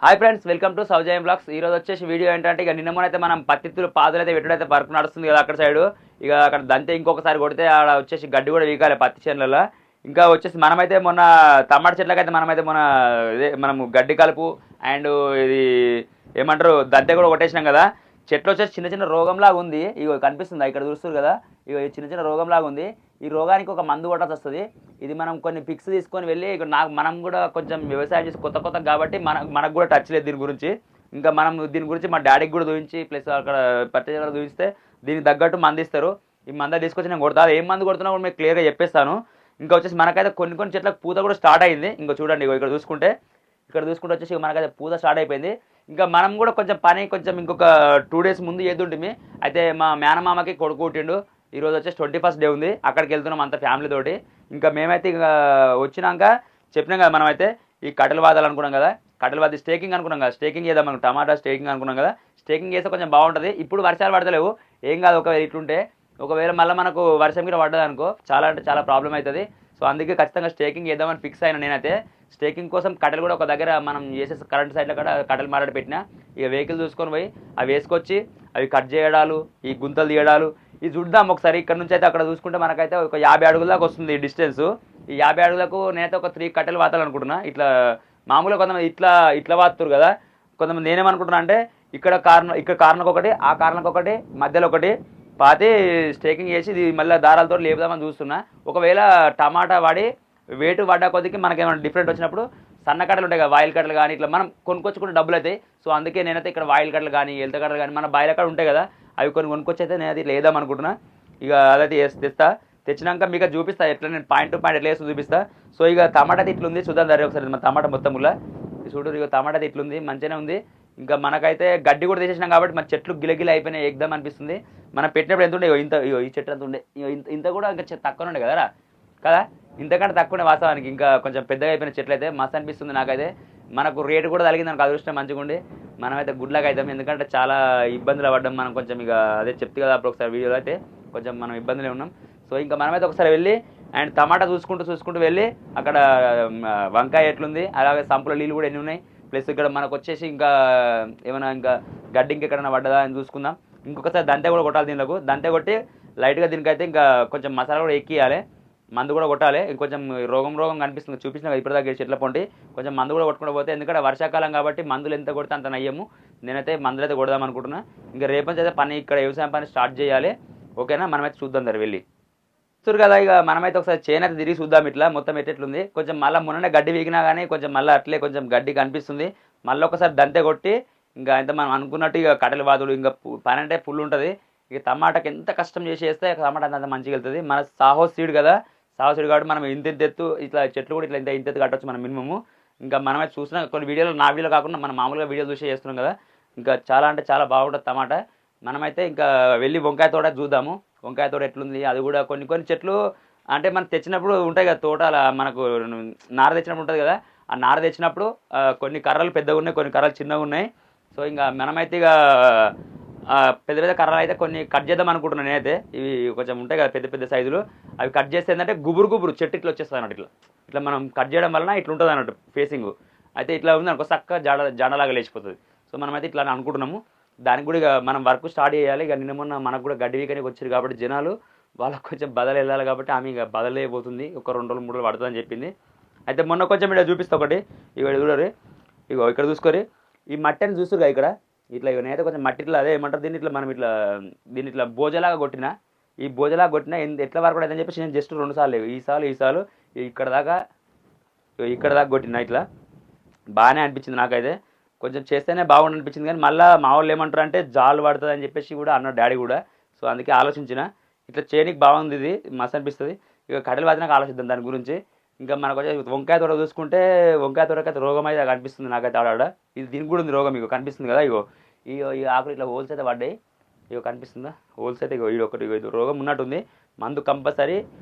Hi friends, welcome to సౌజయం blogs. ఈ రోజు వచ్చేసి వీడియో ఏంటంటే ఇక నిన్న మొన్న అయితే మనం పత్తిత్తులు పాదులు అయితే పెట్టుడైతే వర్క్ నడుస్తుంది కదా అక్కడ సైడ్. ఇక అక్కడ దంతే ఇంకొకసారి కొడితే ఆడ వచ్చేసి గడ్డి కూడా వీకాలి పత్తి చేనులలో. ఇంకా వచ్చేసి మనమైతే మొన్న టమాటా చెట్లకైతే మనమైతే మొన్న ఇదే మనము గడ్డి కలుపు అండ్ ఇది ఏమంటారు దంతే కూడా కొట్టేసినాం కదా. చెట్లు వచ్చేసి చిన్న చిన్న రోగంలాగా ఉంది. ఇగో కనిపిస్తుంది ఇక్కడ చూస్తారు కదా. ఇగో చిన్న చిన్న రోగంలాగా ఉంది. ఈ రోగానికి ఒక మందు కొట్టాల్సి వస్తుంది. ఇది మనం కొన్ని పిక్స్ తీసుకొని వెళ్ళి మనం కూడా కొంచెం వ్యవసాయం చేసి కొత్త కాబట్టి మనకు కూడా టచ్ లేదు దీని గురించి. ఇంకా మనం దీని గురించి మా డాడీకి కూడా చూపించి ప్లస్ అక్కడ పర్చేజ్ చూపిస్తే దీనికి తగ్గట్టు మందు ఇస్తారు. ఈ మంద తీసుకొచ్చి నేను కొడతా. ఏం మందు కొడుతున్నా కూడా మీకు క్లియర్గా చెప్పేస్తాను. ఇంకా వచ్చేసి మనకైతే కొన్ని చెట్లకు పూత కూడా స్టార్ట్ అయింది. ఇంకా చూడండి ఇక్కడ చూసుకుంటే వచ్చేసి మనకైతే పూత స్టార్ట్ అయిపోయింది. ఇంకా మనం కూడా కొంచెం పని ఇంకొక 2 days ముందు చేద్దుంటిమి. అయితే మా మేనమామకి కొడుకు పుట్టిండు. ఈరోజు వచ్చేసి 21st డే ఉంది. అక్కడికి వెళ్తున్నాం అంత ఫ్యామిలీ తోటి. ఇంకా మేమైతే ఇక వచ్చినాక చెప్పినాం కదా మనమైతే ఈ కట్టెల వాదాలు అనుకున్నాం కదా. కట్టెల వాది స్టేకింగ్ అనుకున్నాం కదా. స్టేకింగ్ చేద్దాం మనం టమాటా స్టేకింగ్ అనుకున్నాం కదా. స్టేకింగ్ చేస్తే కొంచెం బాగుంటుంది. ఇప్పుడు వర్షాలు పడతలేవు, ఏం కాదు. ఒకవేళ ఇట్లుంటే ఒకవేళ మళ్ళీ మనకు వర్షం కూడా పడ్డది అనుకో చాలా అంటే చాలా ప్రాబ్లం అవుతుంది. సో అందుకే ఖచ్చితంగా స్టేకింగ్ చేద్దామని ఫిక్స్ అయినా నేనైతే. స్టేకింగ్ కోసం కట్టెలు కూడా ఒక దగ్గర మనం చేసే కరెంట్ సైడ్లో కూడా కట్టెలు మారాడు పెట్టినా. ఇక వెహికల్ చూసుకొని పోయి అవి వేసుకొచ్చి అవి కట్ చేయడాలు, ఈ గుంతలు తీయడాలు ఇది చూద్దాం ఒకసారి. ఇక్కడ నుంచి అయితే అక్కడ చూసుకుంటే మనకైతే ఒక 50 అడుగుల దాకా వస్తుంది ఈ డిస్టెన్స్. ఈ 50 అడుగులకు నేనైతే ఒక 3 కట్టెలు వాతాలనుకుంటున్నా. ఇట్లా మామూలుగా కొంతమంది ఇట్లా వాతురు కదా. కొంతమంది నేనేమనుకుంటున్నా అంటే ఇక్కడ కార్నర్కి ఒకటి, ఆ కార్నర్కి ఒకటి, మధ్యలో ఒకటి పాతి స్టేకింగ్ చేసి ఇది మళ్ళీ దారాలతో లేపుదామని చూస్తున్నా. ఒకవేళ టమాటా వాడి వెయిట్ పడ్డా కొద్దికి మనకేమైనా డిఫరెంట్ వచ్చినప్పుడు సన్న కట్టలు ఉంటాయి కదా, వాయిల్ కట్టలు కానీ ఇట్లా మనం కొనుక్కొచ్చుకుంటే డబ్బులు అవుతాయి. సో అందుకే నేనైతే ఇక్కడ వాయిల్ కట్టలు కానీ ఎల్త కట్టలు కానీ మన బాయిల కాడ ఉంటాయి కదా, అవి కొనుక్కొచ్చి అయితే నేను అది ఇట్లా వేద్దాం అనుకుంటున్నా. ఇక అదైతే తెచ్చినాక మీకు చూపిస్తా ఎట్లా నేను పాయింట్ టు పాయింట్ ఎట్లా వేసి చూపిస్తా. సో ఇక టమాటా ఇట్లుంది చూద్దాం సరే ఒకసారి. మన టమాటా మొత్తంలో చూడు, ఇక టమాటా ఇట్లుంది, మంచిగానే ఉంది. ఇంకా మనకైతే గడ్డి కూడా తీసేసినాం కాబట్టి మన చెట్లు గిలగిల అయిపోయినాయి, ఎగ్దాం అనిపిస్తుంది. మనం పెట్టినప్పుడు ఎంత ఉండే ఈ చెట్టు అంత ఉండే, ఇంత కూడా ఇంకా తక్కువ ఉండే కదా ఇంతకంటే తక్కువనే వాస్తవానికి. ఇంకా కొంచెం పెద్దగా అయిపోయిన చెట్లు అయితే మస్తు అనిపిస్తుంది నాకైతే. మనకు రేటు కూడా తగిలింది మనకు అదృష్టం మంచిగా ఉండి మనమైతే గుడ్లాగా అవుతాం. ఎందుకంటే చాలా ఇబ్బందులు పడ్డాం మనం కొంచెం. ఇక అదే చెప్తే కదా అప్పుడు ఒకసారి వీడియోలో అయితే కొంచెం మనం ఇబ్బందులే ఉన్నాం. సో ఇంకా మనమైతే ఒకసారి వెళ్ళి అండ్ టమాటా చూసుకుంటూ వెళ్ళి అక్కడ వంకాయ ఎట్లుంది, అలాగే సంపుల నీళ్ళు కూడా ఎన్ని ఉన్నాయి, ప్లస్ ఇక్కడ మనకు వచ్చేసి ఇంకా ఏమైనా ఇంకా గడ్డి ఇంకెక్కడైనా పడ్డదా అని చూసుకుందాం. ఇంకొకసారి దంతే కూడా కొట్టాలి దీనిలకు. దంతే కొట్టి లైట్గా దీనికైతే ఇంకా కొంచెం మసాలా కూడా ఎక్కియాలి, మందు కూడా కొట్టాలి. ఇంకొంచెం రోగం కనిపిస్తుంది చూపించిన ఇప్పటిదాకా చెట్ల పొంటి కొంచెం మందు కూడా కొట్టుకుంటూ పోతే, ఎందుకంటే వర్షాకాలం కాబట్టి మందులు ఎంత కొడితే అంత నయ్యము. నేనైతే మందులు అయితే కొడదాం అనుకుంటున్నా. ఇంకా రేపటి అయితే పని ఇక్కడ వ్యవసాయం పని స్టార్ట్ చేయాలి. ఓకేనా, మనమైతే చూద్దాం దగ్గర వెళ్ళి చూరు కదా. ఇక మనమైతే ఒకసారి చేను అయితే తిరిగి చూద్దాం ఇట్లా మొత్తం ఎట్లెట్లుంది. కొంచెం మళ్ళీ మొన్ననే గడ్డి వీగినా కానీ కొంచెం మళ్ళీ అట్లే కొంచెం గడ్డి కనిపిస్తుంది. మళ్ళీ ఒకసారి దంతే కొట్టి ఇంకా ఎంత మనం అనుకున్నట్టు ఇక కట్టెల వాదులు ఇంకా పని అంటే ఫుల్ ఉంటుంది. ఇక టమాటాకి ఎంత కష్టం చేస్తే టమాటా అంత మంచిగా వెళ్తుంది. మన సాహో సీడ్ కదా, సాహో సీడ్ కాబట్టి మనం ఇంత ఎత్తు ఇట్లా చెట్లు కూడా ఇట్లా ఇంత కట్టవచ్చు మనం మినిమము. ఇంకా మనమైతే చూసిన కొన్ని వీడియోలు నా వీడియోలో కాకుండా మనం మామూలుగా వీడియో చూసి చేస్తున్నాం కదా. ఇంకా చాలా అంటే చాలా బాగుంటుంది టమాటా. మనమైతే ఇంకా వెళ్ళి వంకాయ తోట చూద్దాము. వంకాయ తోట ఎట్లుంది అది కూడా. కొన్ని చెట్లు అంటే మనం తెచ్చినప్పుడు ఉంటాయి కదా తోట, మనకు నార తెచ్చినప్పుడు ఉంటుంది కదా. ఆ నార తెచ్చినప్పుడు కొన్ని కర్రలు పెద్దగా ఉన్నాయి, కొన్ని కర్రలు చిన్నగా ఉన్నాయి. సో ఇంకా మనమైతే ఇక పెద్ద కర్రలు అయితే కొన్ని కట్ చేద్దాం అనుకుంటున్నాను నేనైతే. ఇవి కొంచెం ఉంటాయి కదా పెద్ద సైజులు, అవి కట్ చేస్తే ఏంటంటే గుబురు చెట్టు ఇట్లా వచ్చేస్తుంది అన్నట్టు. ఇట్లా మనం కట్ చేయడం వలన ఇట్లా ఉంటుంది అన్నట్టు ఫేసింగ్. అయితే ఇట్లా ఉంది అనుకో చక్క జడలాగా లేచిపోతుంది. సో మనమైతే ఇట్లా అనుకుంటున్నాము. దానికి కూడా ఇక మనం వర్క్ స్టార్ట్ చేయాలి. ఇక నిన్న మొన్న మనకు కూడా గడ్డి వీకనికి వచ్చారు కాబట్టి జనాలు వాళ్ళకు కొంచెం బదలు వెళ్ళాలి కాబట్టి ఆమె ఇక బదలైపోతుంది. ఒక 2 రోజులు 3 రోజులు పడుతుందని చెప్పింది. అయితే మొన్న కొంచెం ఇక్కడ చూపిస్తా ఒకటి. ఇక చూడరు, ఇగో ఇక్కడ చూసుకొని ఈ మట్టి అని చూస్తురుగా ఇక్కడ ఇట్లా. ఇక నేనైతే కొంచెం మట్టి ఇట్లా అదే ఏమంటారు దీన్ని ఇట్లా మనం దీన్ని ఇట్లా భోజలాగా కొట్టిన. ఈ భోజలాగా కొట్టినా ఎట్లా వరకు అయితే అని చెప్పేసి నేను జస్ట్ 2 సార్లు ఈసాలు ఇక్కడ దాకా కొట్టిన. ఇట్లా బాగానే అనిపించింది నాకైతే. కొంచెం చేస్తేనే బాగుండి అనిపించింది. కానీ మళ్ళీ మా వాళ్ళు ఏమంటారు అంటే జాలు పడుతుంది అని చెప్పేసి కూడా అన్నాడు డాడీ కూడా. సో అందుకే ఆలోచించిన ఇట్లా చేయనికి బాగుంది, ఇది మస్తు అనిపిస్తుంది. ఇక కట్టెలు వాదినాక ఆలోచిద్దాం దాని గురించి. ఇంకా మనకు వచ్చే వంకాయ తోట చూసుకుంటే వంకాయ తోటకైతే రోగం అయితే కనిపిస్తుంది నాకైతే ఆడ. ఇది దీనికి కూడా ఉంది రోగం, ఇగో కనిపిస్తుంది కదా. ఈ ఆకులు ఇట్లా హోల్స్ అయితే పడ్డాయి, ఇగో కనిపిస్తుందా హోల్స్ అయితే. ఇది రోగం ఉన్నట్టుంది. మందు కంపల్సరీ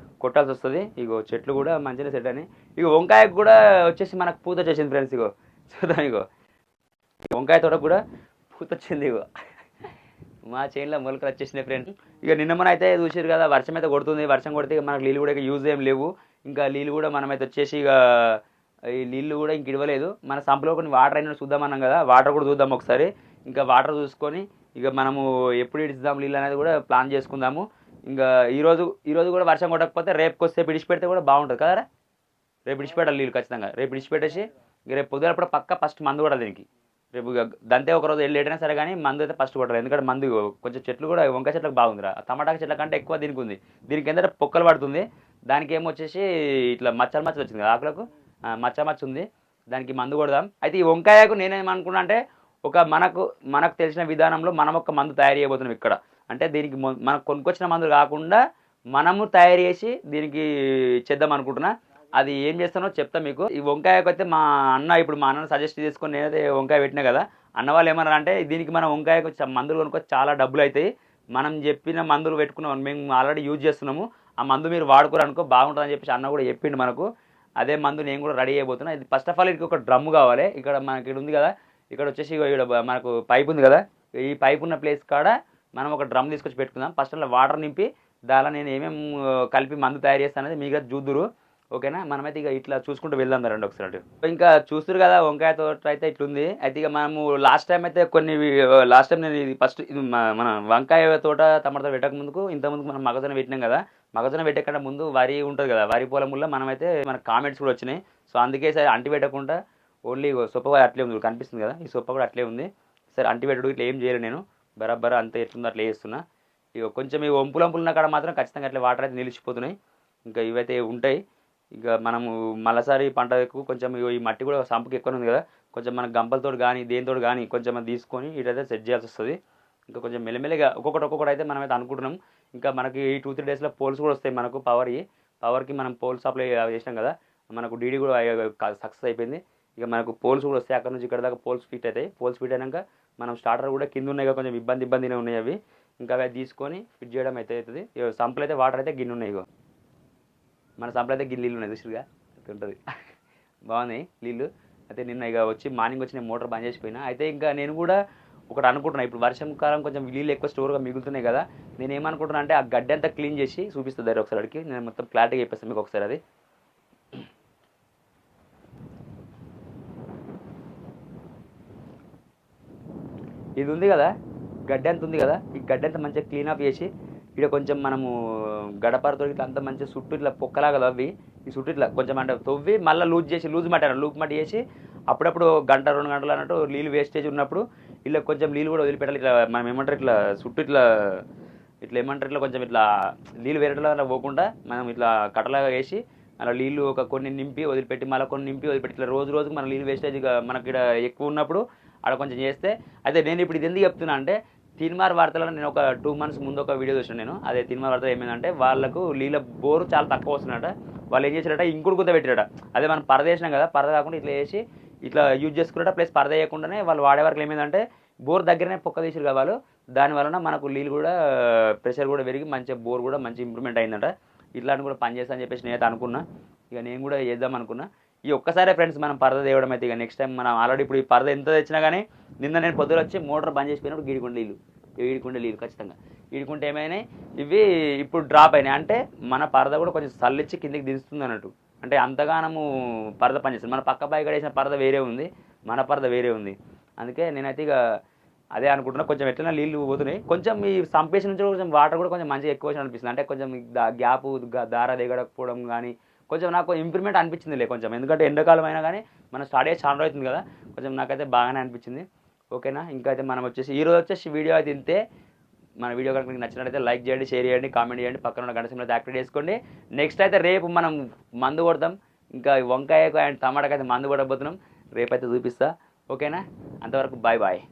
కొట్టాల్సి వస్తుంది. ఇగో చెట్లు కూడా మంచిగా సెట్ అని. ఇగో వంకాయకు కూడా వచ్చేసి మనకు పూత వచ్చేసింది ఫ్రెండ్స్. ఇగో చూద్దాం, ఇగో వంకాయ తోట కూడా పూత వచ్చింది. ఇగో మా చేనులో మొలకలు వచ్చేసినాయి ఫ్రెండ్స్. ఇక నిన్న మన అయితే చూసారు కదా, వర్షం అయితే కొడుతుంది. వర్షం కొడితే మనకు నీళ్ళు కూడా యూజ్ ఏం లేవు. ఇంకా నీళ్ళు కూడా మనమైతే వచ్చేసి ఇక ఈ నీళ్ళు కూడా ఇంక ఇవ్వలేదు. మన సంపులో కొన్ని వాటర్ అయినా చూద్దామన్నాం కదా, వాటర్ కూడా చూద్దాం ఒకసారి. ఇంకా వాటర్ చూసుకొని ఇక మనము ఎప్పుడు ఇడిద్దాం నీళ్ళు అనేది కూడా ప్లాన్ చేసుకుందాము. ఇంకా ఈరోజు కూడా వర్షం కొట్టకపోతే రేపుకి వస్తే విడిచిపెడితే కూడా బాగుంటుంది కదా. రేపు విడిచిపెట్టాలి నీళ్ళు ఖచ్చితంగా. రేపు విడిచిపెట్టేసి ఇక రేపు పొద్దునప్పుడు పక్క ఫస్ట్ మందు కూడా దీనికి. రేపు దంతే ఒకరోజు లేటైనా సరే కానీ మందు అయితే ఫస్ట్ కొట్టాలి. ఎందుకంటే మందు కొంచెం చెట్లు కూడా వంకాయ చెట్లకు బాగుందిరా, టమాటా చెట్ల కంటే ఎక్కువ దీనికి ఉంది. దీనికి ఏంటంటే పొక్కలు పడుతుంది, దానికి ఏమొచ్చేసి ఇట్లా మచ్చలు వచ్చింది కదా ఆకులకు, మచ్చ ఉంది. దానికి మందు కొడదాం. అయితే ఈ వంకాయకు నేనేమనుకున్నా అంటే మనకు తెలిసిన విధానంలో మనం ఒక మందు తయారు చేయబోతున్నాం ఇక్కడ. అంటే దీనికి మనకు కొనుక్కొచ్చిన మందులు కాకుండా మనము తయారు చేసి దీనికి చేద్దాం అనుకుంటున్నా. అది ఏం చేస్తానో చెప్తా మీకు. ఈ వంకాయకు అయితే మా అన్న సజెస్ట్ చేసుకొని నేనైతే వంకాయ పెట్టినా కదా, అన్న వాళ్ళు ఏమన్నారు అంటే దీనికి మనం వంకాయకు మందులు కొనుక్కొచ్చి చాలా డబ్బులు అవుతాయి, మనం చెప్పిన మందులు పెట్టుకున్నాం, మేము ఆల్రెడీ యూజ్ చేస్తున్నాము, ఆ మందు మీరు వాడుకోరనుకో బాగుంటుందని చెప్పేసి అన్న కూడా చెప్పిండు మనకు. అదే మందు నేను కూడా రెడీ అయిపోతున్నా. ఇది ఫస్ట్ ఆఫ్ ఆల్ ఇది ఒక డ్రమ్ము కావాలి. ఇక్కడ మనకి ఇక్కడ ఉంది కదా, ఇక్కడ వచ్చేసి ఇక్కడ మనకు పైప్ ఉంది కదా, ఈ పైప్ ఉన్న ప్లేస్ కాడ మనం ఒక డ్రమ్ తీసుకొచ్చి పెట్టుకుందాం. ఫస్ట్ అలా వాటర్ నింపి దానిలో నేను ఏమేమి కలిపి మందు తయారు చేస్తాను అనేది మీకు చూద్దురు. ఓకేనా, మనమైతే ఇక ఇట్లా చూసుకుంటూ వెళ్దాం రండి ఒకసారి. ఇంకా చూస్తారు కదా వంకాయ తోట అయితే ఇట్లుంది. అయితే ఇక మనము లాస్ట్ టైం నేను ఇది ఫస్ట్ మన వంకాయ తోట టమాటా పెట్టక ముందుకు ఇంతకుముందుకు మనం మొక్కజొన్న పెట్టినాం కదా, మొక్కజొన్న పెట్టకుండా ముందు వరి ఉంటుంది కదా, వరి పొలంలో మనమైతే మన కామెంట్స్ కూడా వచ్చినాయి. సో అందుకే సరే అంటి పెట్టకుండా ఓన్లీ సొప్ప కూడా అట్లే ఉంది, కనిపిస్తుంది కదా, ఈ సొప్ప కూడా అట్లే ఉంది. సరే అంటి పెట్టడు ఇట్లా ఏం చేయలేదు, నేను బరాబర్ అంత ఎట్లుందో అట్లా చేస్తున్నా. ఇక కొంచెం ఈ వంపులు ఉన్న కాడ మాత్రం ఖచ్చితంగా అట్లా వాటర్ అయితే నిలిచిపోతున్నాయి. ఇంకా ఇవైతే ఉంటాయి. ఇక మనము మళ్ళసారి పంటకు కొంచెం ఈ మట్టి కూడా సంపుకి ఎక్కువ ఉంది కదా, కొంచెం మన గంపలతో కానీ దేనితో కానీ కొంచెం తీసుకొని ఇటైతే సెట్ చేయాల్సి వస్తుంది. ఇంకా కొంచెం మెల్లమెల్లగా ఒక్కొక్కటి అయితే మనమైతే అనుకుంటున్నాం. ఇంకా మనకి ఈ 2-3 డేస్లో పోల్స్ కూడా వస్తాయి మనకు, పవర్కి మనం పోల్ సప్లై చేసినాం కదా, మనకు డీడీ కూడా సక్సెస్ అయిపోయింది. ఇక మనకు పోల్స్ కూడా వస్తాయి, అక్కడ నుంచి ఇక్కడ దాకా పోల్స్ ఫిట్ అవుతాయి. పోల్స్ ఫిట్ అయినాక మనం స్టార్టర్ కూడా కింద ఉన్నాయి కదా, కొంచెం ఇబ్బందిగానే ఉన్నాయి అవి, ఇంకా అవి తీసుకొని ఫిట్ చేయడం అయితే అవుతుంది. సంపులు అయితే వాటర్ అయితే గిన్నె ఉన్నాయి, ఇగో మన సంపులు అయితే గిన్నె నీళ్ళు ఉన్నాయి చూసిగా ఉంటుంది, బాగున్నాయి నీళ్ళు. అయితే నిన్న ఇక మార్నింగ్ వచ్చి నేను మోటార్ బంద్ చేసిపోయినా. అయితే ఇంకా నేను కూడా ఒకటి అనుకుంటున్నాను, ఇప్పుడు వర్షం కాలం కొంచెం నీళ్ళు ఎక్కువ స్టోర్గా మిగులుతున్నాయి కదా, నేను ఏమనుకుంటున్నా అంటే ఆ గడ్డి అంతా క్లీన్ చేసి చూపిస్తుంది దగ్గర ఒకసారి అడిగి, నేను మొత్తం క్లారిటీగా చెప్పేస్తాను మీకు ఒకసారి. అది ఇది ఉంది కదా, గడ్డి అంత ఉంది కదా, ఈ గడ్డి అంతా మంచిగా క్లీన్ అప్ చేసి ఇక్కడ కొంచెం మనము గడపరతో ఇట్లా అంతా మంచిగా చుట్టూ ఇట్లా పొక్కలాగా తవ్వి ఈ చుట్టూ ఇట్లా కొంచెం అంటే తవ్వి మళ్ళీ లూజ్ మట్టి చేసి అప్పుడప్పుడు 1-2 గంటలు అన్నట్టు నీళ్ళు వేస్టేజ్ ఉన్నప్పుడు ఇలా కొంచెం నీళ్ళు కూడా వదిలిపెట్టాలి. ఇట్లా మనం ఏమంటారు ఇట్లా చుట్టూ ఇట్లా ఏమంటారు ఇట్లా కొంచెం ఇట్లా నీళ్ళు వేరేలా పోకుండా మనం ఇట్లా కట్టలాగా వేసి అలా నీళ్ళు కొన్ని నింపి వదిలిపెట్టి మళ్ళీ కొన్ని నింపి వదిలిపెట్టి ఇట్లా రోజుకు మన నీళ్ళు వేస్టేజ్ మనకి ఇక్కడ ఎక్కువ ఉన్నప్పుడు అక్కడ కొంచెం చేస్తే. అయితే నేను ఇప్పుడు ఇది ఎందుకు చెప్తున్నా అంటే తీన్మార్ వార్తలో నేను ఒక 2 months ముందు ఒక వీడియో చూసాను నేను. అదే తీన్మార్ వార్తలో ఏమైందంటే వాళ్ళకు నీళ్ళ బోరు చాలా తక్కువ వస్తుందట, వాళ్ళు ఏం చేశారట ఇంకుడు గుద్ద పెట్టారట. అదే మనం పరద వేసినాం కదా, పరద కాకుండా ఇట్లా వేసి ఇట్లా యూజ్ చేసుకున్నట, ప్లస్ పరద వేయకుండానే వాళ్ళు వాడే వరకు ఏమైందంటే బోర్ దగ్గరనే పొక్క తీసారు కదా వాళ్ళు, దానివలన మనకు నీళ్ళు కూడా ప్రెషర్ కూడా పెరిగి మంచిగా బోర్ కూడా మంచి ఇంప్రూవ్మెంట్ అయిందంట. ఇట్లాంటి కూడా పని చేస్తా అని చెప్పేసి నేనైతే అనుకున్నా, ఇక నేను కూడా చేద్దాం అనుకున్నా. ఈ ఒక్కసారే ఫ్రెండ్స్ మనం పరద తేవడం అయితే. ఇక నెక్స్ట్ టైం మనం ఆల్రెడీ ఇప్పుడు ఈ పరద ఎంత తెచ్చినా కానీ నిన్న నేను పొద్దున వచ్చి మోటార్ బంద్ చేసిపోయినప్పుడు ఈడుకుండే నీళ్ళు ఖచ్చితంగా ఈడుకుంటే ఏమైనా ఇవి ఇప్పుడు డ్రాప్ అయినాయి అంటే మన పరద కూడా కొంచెం చల్లిచ్చి కిందికి దించుతుంది అన్నట్టు. అంటే అంతగానము పరద పనిచేస్తుంది. మన పక్క పై వేసిన పరద వేరే ఉంది, మన పరద వేరే ఉంది. అందుకే నేనైతే ఇక అదే అనుకుంటున్నా. కొంచెం ఎట్లైనా నీళ్ళు పోతున్నాయి, కొంచెం ఈ సంపేసి నుంచి కొంచెం వాటర్ కూడా కొంచెం మంచిగా ఎక్కువ అనిపిస్తుంది. అంటే కొంచెం గ్యాప్ దార దిగడకపోవడం కానీ కొంచెం నాకు ఇంప్రూవ్మెంట్ అనిపించింది కొంచెం. ఎందుకంటే ఎండాకాలం అయినా కానీ మనం స్టార్ట్ అయ్యి చాలా అవుతుంది కదా, కొంచెం నాకైతే బాగానే అనిపించింది. ఓకేనా, ఇంకా అయితే మనం ఈరోజు వచ్చేసి వీడియో అయితే ఇంతే. మన వీడియో కనుక మీకు నచ్చినట్లయితే లైక్ చేయండి, షేర్ చేయండి, కామెంట్ చేయండి, పక్కన ఉన్న గంట సింబల్ అయితే యాక్టివేట్ చేసుకోండి. నెక్స్ట్ అయితే రేపు మనం మందు కొడతాం, ఇంకా వంకాయకు అండ్ టమాటాకి అయితే మందు కొట్టబోతున్నాం, రేపైతే చూపిస్తా. ఓకేనా, అంతవరకు బాయ్.